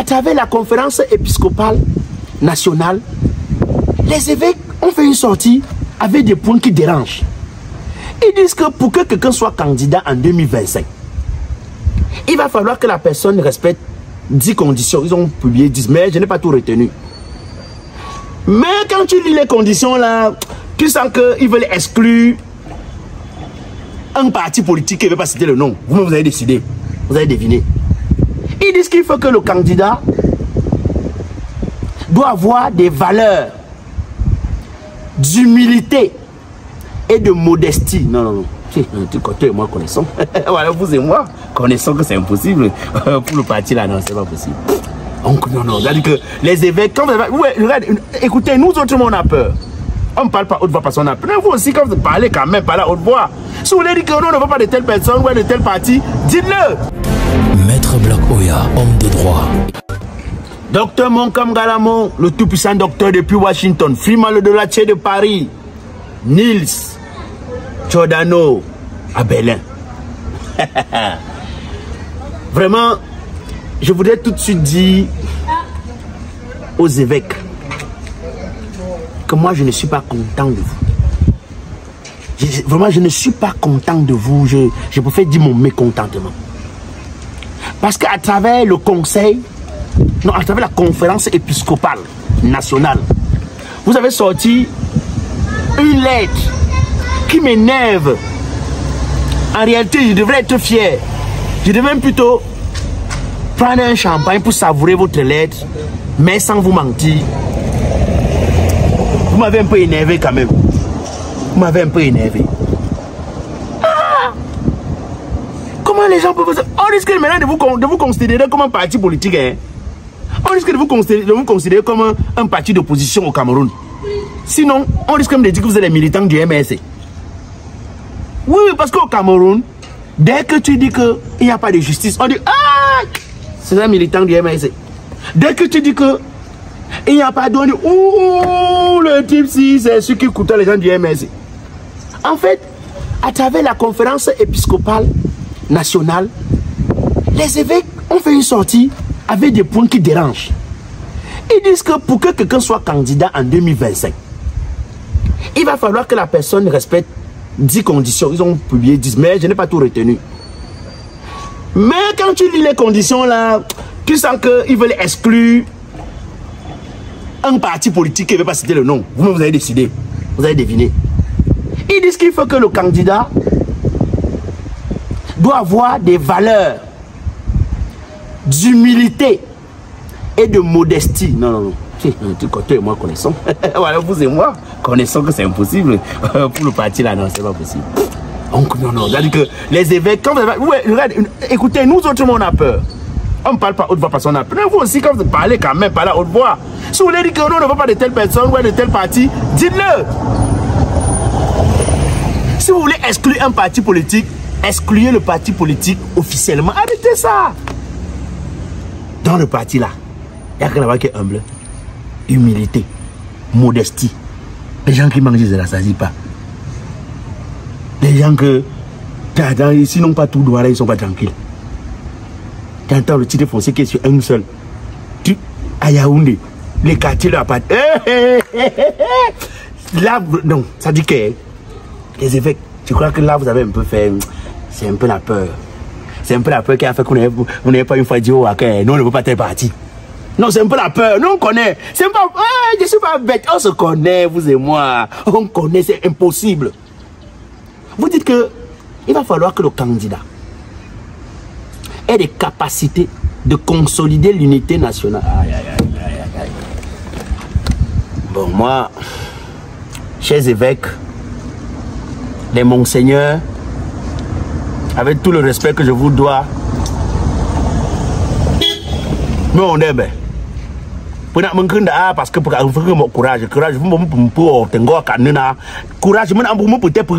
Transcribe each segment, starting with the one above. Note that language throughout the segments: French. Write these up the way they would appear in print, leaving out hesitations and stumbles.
à travers la conférence épiscopale nationale, les évêques ont fait une sortie avec des points qui dérangent. Ils disent que pour que quelqu'un soit candidat en 2025, il va falloir que la personne respecte 10 conditions. Ils ont publié 10, mais je n'ai pas tout retenu. Mais quand tu lis les conditions là, tu sens qu'ils veulent exclure un parti politique qui ne veut pas citer le nom. Vous avez décidé, vous avez deviné. Ils disent qu'il faut que le candidat doit avoir des valeurs d'humilité et de modestie. Non, non, non. Toi et moi connaissons. Voilà, vous et moi connaissons que c'est impossible. Pour le parti là, non, c'est pas possible. Donc, non, non. C'est-à-dire que les évêques, quand vous avez... Ouais, regarde, écoutez, nous autres, on a peur. On ne parle pas haute voix parce qu'on a peur. Vous aussi, quand vous parlez quand même, parlez à haute voix. Si vous voulez dire que non, on ne veut pas de telle personne ou de tel parti, dites-le. Maître Black Oya, homme de droit. Docteur Monkam Galamon, le tout-puissant docteur depuis Washington, Freeman le Delatier de Paris, Nils Giordano à Berlin. Vraiment, je voudrais tout de suite dire aux évêques que moi je ne suis pas content de vous. Vraiment, je ne suis pas content de vous. Je préfère dire mon mécontentement. Parce qu'à travers le conseil, non, à travers la conférence épiscopale nationale, vous avez sorti une lettre qui m'énerve. En réalité, je devrais être fier. Je devrais plutôt prendre un champagne pour savourer votre lettre, mais sans vous mentir. Vous m'avez un peu énervé quand même. Vous m'avez un peu énervé. Ah! Comment les gens peuvent... On risque maintenant de vous considérer comme un parti politique. Hein? On risque de vous considérer comme un parti d'opposition au Cameroun. Sinon, on risque même de dire que vous êtes les militants du MSC. Oui, parce qu'au Cameroun, dès que tu dis qu'il n'y a pas de justice, on dit « Ah, c'est un militant du MSC. » Dès que tu dis qu'il n'y a pas d'eau, on dit « Ouh, le type si c'est ce qui coûte les gens du MSC. » En fait, à travers la conférence épiscopale nationale, les évêques ont fait une sortie avec des points qui dérangent. Ils disent que pour que quelqu'un soit candidat en 2025, il va falloir que la personne respecte 10 conditions. Ils ont publié 10, mais je n'ai pas tout retenu. Mais quand tu lis les conditions là, tu sens qu'ils veulent exclure un parti politique qui ne veut pas citer le nom. Vous avez décidé, vous avez deviné. Ils disent qu'il faut que le candidat doit avoir des valeurs d'humilité et de modestie. Non, non, non. Toi et moi connaissons. Voilà, vous et moi connaissons que c'est impossible. Pour le parti là, non, c'est pas possible. Donc, non, non. C'est-à-dire que les évêques, quand vous avez... Ouais, regarde, écoutez, nous autres, on a peur. On ne parle pas haute voix parce qu'on a peur. Vous aussi, quand vous parlez quand même, parlez à haute voix. Si vous voulez dire que non, on ne veut pas de telle personne ou de tel parti, dites-le. Si vous voulez exclure un parti politique, excluez le parti politique officiellement. Arrêtez ça. Dans le parti là, il y a quelqu'un là-bas qui est humble. Humilité, modestie. Les gens qui mangent, ils ne la saisit pas. Les gens que, s'ils n'ont pas tout droit, ils ne sont pas tranquilles. Tu entends le titre foncier qui est sur un seul. À Yaoundé, les quartiers de la pâte. Là, non, ça dit que les évêques, je crois que là, vous avez un peu fait, c'est un peu la peur. C'est un peu la peur qui a fait qu'on n'ait pas une fois dit, oh, okay, non, on ne veut pas tel parti. Non, c'est un peu la peur. Nous, on connaît. C'est pas... je ne suis pas bête. On se connaît, vous et moi. On connaît, c'est impossible. Vous dites que il va falloir que le candidat ait des capacités de consolider l'unité nationale. Aïe, aïe, aïe, aïe, aïe. Bon, moi, chers évêques, les monseigneurs, avec tout le respect que je vous dois, mais on est bien. Parce que pour courage, courage, vous peut-être vous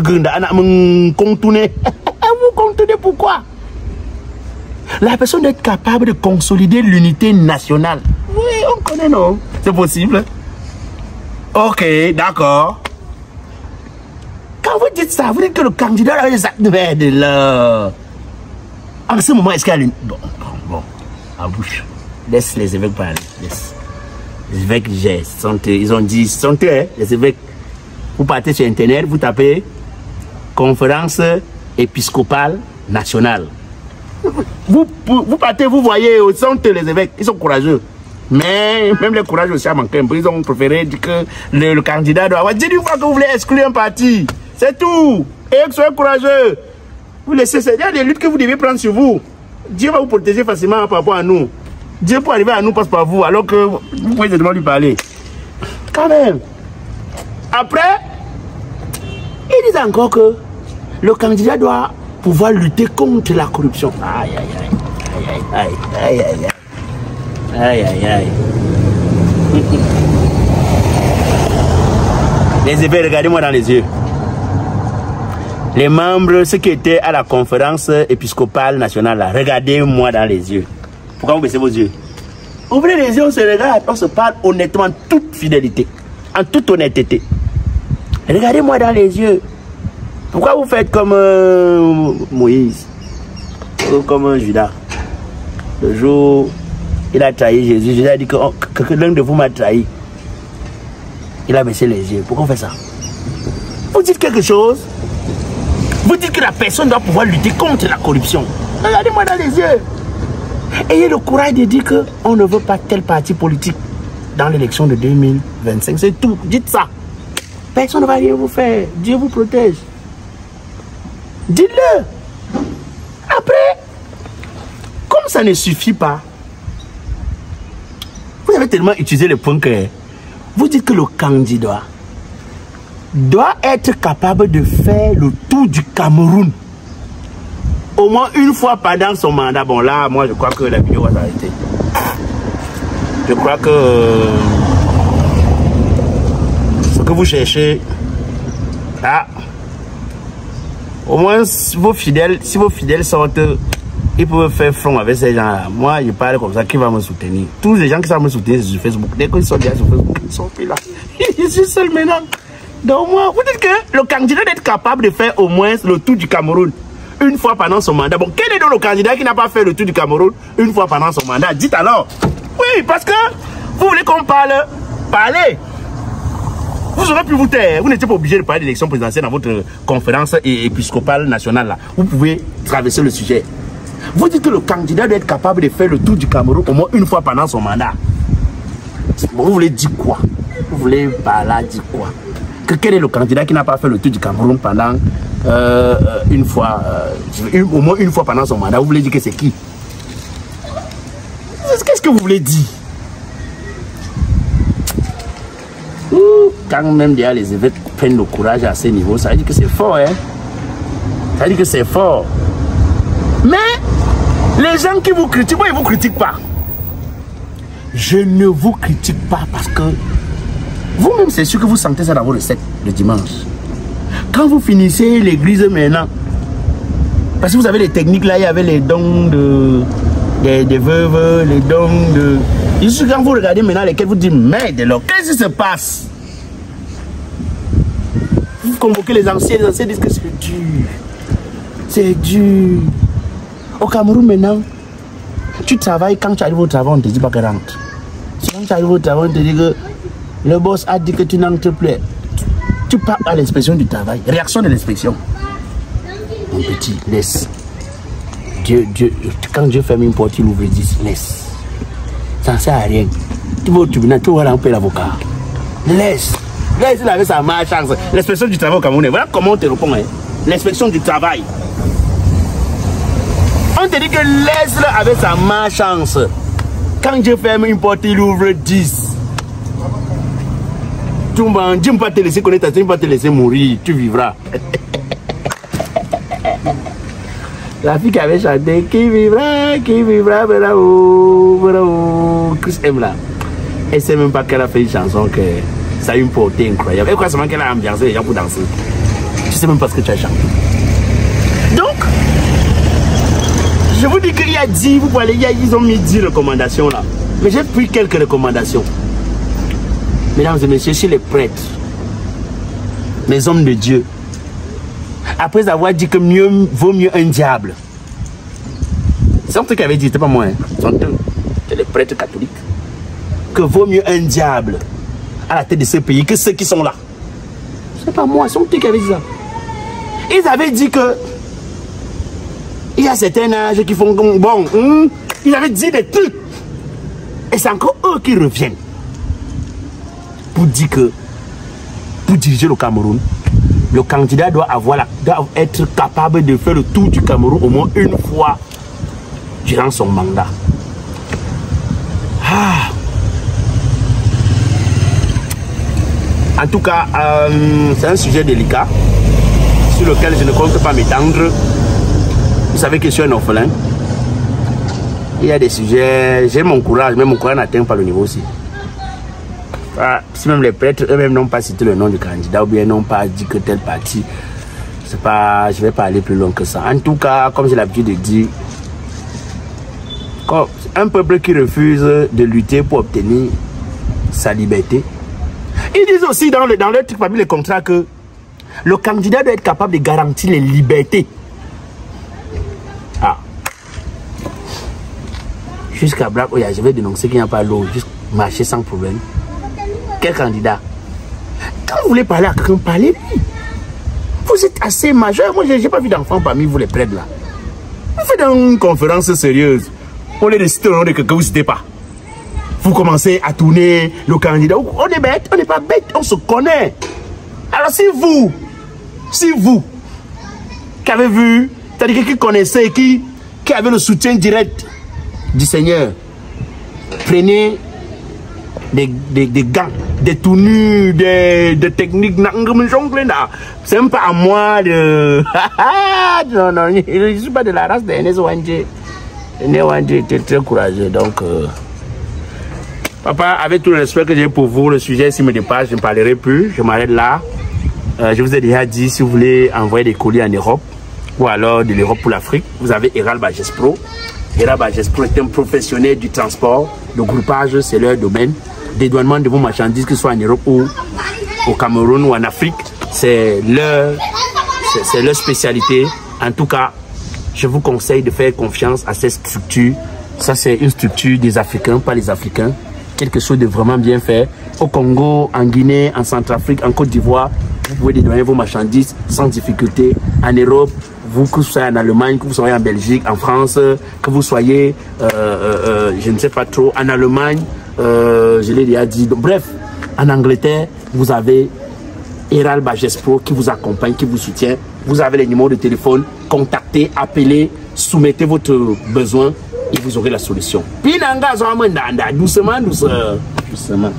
contournez pourquoi? La personne est capable de consolider l'unité nationale. Oui, on connaît, non? C'est possible. Ok, d'accord. Quand vous dites ça, vous dites que le candidat a de là. En ce moment, est-ce qu'il y a une... Bon, à bouche. Laisse les évêques parler. Laisse. Les évêques, ils ont dit, les évêques. Vous partez sur Internet, vous tapez conférence épiscopale nationale. Vous partez, vous voyez, sont les évêques, ils sont courageux. Mais même les courageux aussi a manqué un peu. Ils ont préféré dire que le candidat doit avoir. Dites une fois que vous voulez exclure un parti. C'est tout. Et que soyez courageux. Vous laissez, il y a des luttes que vous devez prendre sur vous. Dieu va vous protéger facilement par rapport à nous. Dieu pour arriver à nous passe par vous, alors que vous pouvez seulement lui parler. Quand même. Après, ils disent encore que le candidat doit pouvoir lutter contre la corruption. Aïe, aïe, aïe. Aïe, aïe, aïe. Aïe, aïe, aïe. Les évêques, regardez-moi dans les yeux. Les membres, ceux qui étaient à la conférence épiscopale nationale, là, regardez-moi dans les yeux. Pourquoi vous baissez vos yeux? Ouvrez les yeux, on se regarde, on se parle honnêtement, en toute fidélité, en toute honnêteté. Regardez-moi dans les yeux. Pourquoi vous faites comme Moïse, ou comme Judas? Le jour, il a trahi Jésus. Jésus a dit que l'un de vous m'a trahi. Il a baissé les yeux. Pourquoi on fait ça? Vous dites quelque chose. Vous dites que la personne doit pouvoir lutter contre la corruption. Regardez-moi dans les yeux. Ayez le courage de dire qu'on ne veut pas tel parti politique dans l'élection de 2025. C'est tout. Dites ça. Personne ne va rien vous faire. Dieu vous protège. Dites-le. Après, comme ça ne suffit pas, vous avez tellement utilisé le point que vous dites que le candidat doit être capable de faire le tour du Cameroun au moins une fois pendant son mandat. Bon là, moi je crois que la vidéo va s'arrêter. Je crois que ce que vous cherchez, au moins si vos fidèles sortent, ils peuvent faire front avec ces gens-là. Moi, je parle comme ça, qui va me soutenir? Tous les gens qui savent me soutenir sur Facebook, dès qu'ils sont déjà sur Facebook, ils sont plus là. Je suis seul maintenant. Donc moi, vous dites que le candidat doit être capable de faire au moins le tour du Cameroun une fois pendant son mandat. Bon, quel est donc le candidat qui n'a pas fait le tour du Cameroun une fois pendant son mandat? Dites alors. Oui, parce que vous voulez qu'on parle. Parlez. Vous aurez pu vous taire. Vous n'étiez pas obligé de parler d'élection présidentielle dans votre conférence épiscopale nationale là. Vous pouvez traverser le sujet. Vous dites que le candidat doit être capable de faire le tour du Cameroun au moins une fois pendant son mandat. Bon, vous voulez dire quoi? Vous voulez par là dire quoi? Que quel est le candidat qui n'a pas fait le tour du Cameroun pendant une fois, au moins une fois pendant son mandat? Vous voulez dire que c'est qui? Qu'est-ce que vous voulez dire? Quand même déjà les évêques prennent le courage à ce niveau, ça veut dire que c'est fort, hein? Ça veut dire que c'est fort. Mais les gens qui vous critiquent, moi ils ne vous critiquent pas. Je ne vous critique pas parce que vous-même c'est sûr que vous sentez ça dans vos recettes le dimanche. Quand vous finissez l'église maintenant, parce que vous avez les techniques là, il y avait les dons des veuves, les dons de... Et quand vous regardez maintenant lesquels vous dites, merde alors, qu'est-ce qui se passe? Vous convoquez les anciens disent que c'est dur. C'est dur. Au Cameroun maintenant, tu travailles, quand tu arrives au travail, on ne te dit pas que rentre. Quand tu arrives au travail, on te dit que le boss a dit que tu n'entres plus. Tu pars à l'inspection du travail. Réaction de l'inspection. Mon petit, laisse. Quand Dieu ferme une porte, il ouvre 10, laisse. Ça ne sert à rien. Tu vas au tribunal, tu vas rempeler l'avocat. Laisse. Laisse, il avait sa malchance. L'inspection du travail au Cameroun. Voilà comment on te répond. Hein. L'inspection du travail. On te dit que laisse-le avec sa malchance. Quand Dieu ferme une porte, il ouvre 10. Dieu ne va pas te laisser connaître, Dieu ne va pas te laisser mourir. Tu vivras. La fille qui avait chanté, qui vivra, bravo, bravo. Chris aime là. Elle ne sait même pas qu'elle a fait une chanson que ça a une portée incroyable. Elle croit seulement qu'elle a ambiancé les gens pour danser. Tu ne sais même pas ce que tu as chanté. Donc, je vous dis qu'il y a 10, vous pouvez aller, ils ont mis 10 recommandations là. Mais j'ai pris quelques recommandations. Mesdames et messieurs, chez les prêtres, les hommes de Dieu, après avoir dit que vaut mieux un diable. C'est un truc qui avait dit, c'était pas moi. Hein. C'est les prêtres catholiques, que vaut mieux un diable à la tête de ce pays que ceux qui sont là. C'est pas moi, c'est eux qui avaient dit ça. Ils avaient dit que il y a certains âges qui font comme bon. Ils avaient dit des trucs. Et c'est encore eux qui reviennent pour dire que pour diriger le Cameroun, le candidat doit être capable de faire le tour du Cameroun au moins une fois durant son mandat. En tout cas, c'est un sujet délicat sur lequel je ne compte pas m'étendre. Vous savez que je suis un orphelin. Il y a des sujets, j'ai mon courage, mais mon courage n'atteint pas le niveau aussi. Si même les prêtres eux-mêmes n'ont pas cité le nom du candidat ou bien n'ont pas dit que tel parti, c'est pas, je ne vais pas aller plus loin que ça. En tout cas, comme j'ai l'habitude de dire, quand un peuple qui refuse de lutter pour obtenir sa liberté, ils disent aussi dans le truc parmi les contrats que le candidat doit être capable de garantir les libertés. Jusqu'à Black Oya, je vais dénoncer qu'il n'y a pas l'eau, juste marcher sans problème. Quel candidat? Quand vous voulez parler à quelqu'un, parlez-lui. Vous êtes assez majeur. Moi, je n'ai pas vu d'enfants parmi vous, les prêtres là. Vous faites une conférence sérieuse. On est de citer le nom de quelqu'un, vous ne citez pas. Vous commencez à tourner le candidat. On est bête, on n'est pas bête, on se connaît. Alors si vous qui avez vu, c'est-à-dire qui connaissez, qui avez le soutien direct du Seigneur, prenez des gants, des tenues, des techniques. C'est même pas à moi de... non, je ne suis pas de la race de Enes Wandje. Enes Wandje était très courageux, donc... Papa, avec tout le respect que j'ai pour vous, le sujet s'il me dépasse, je ne parlerai plus, je m'arrête là. Je vous ai déjà dit, si vous voulez envoyer des colis en Europe, ou alors de l'Europe pour l'Afrique, vous avez Eral Bagespro. Eral Bagespro est un professionnel du transport, le groupage, c'est leur domaine. Dédouanement de vos marchandises, que ce soit en Europe ou au Cameroun ou en Afrique, c'est leur spécialité. En tout cas, je vous conseille de faire confiance à cette structure. Ça, c'est une structure des Africains, pas les Africains. Quelque chose de vraiment bien fait. Au Congo, en Guinée, en Centrafrique, en Côte d'Ivoire, vous pouvez dédouaner vos marchandises sans difficulté. En Europe, vous, que vous soyez en Allemagne, que vous soyez en Belgique, en France, que vous soyez, je ne sais pas trop, en Allemagne, je l'ai déjà dit. Donc, bref, en Angleterre, vous avez Eral Bagespro qui vous accompagne, qui vous soutient. Vous avez les numéros de téléphone, contactez, appelez, soumettez votre besoin et vous aurez la solution. Pinanga, doucement, doucement.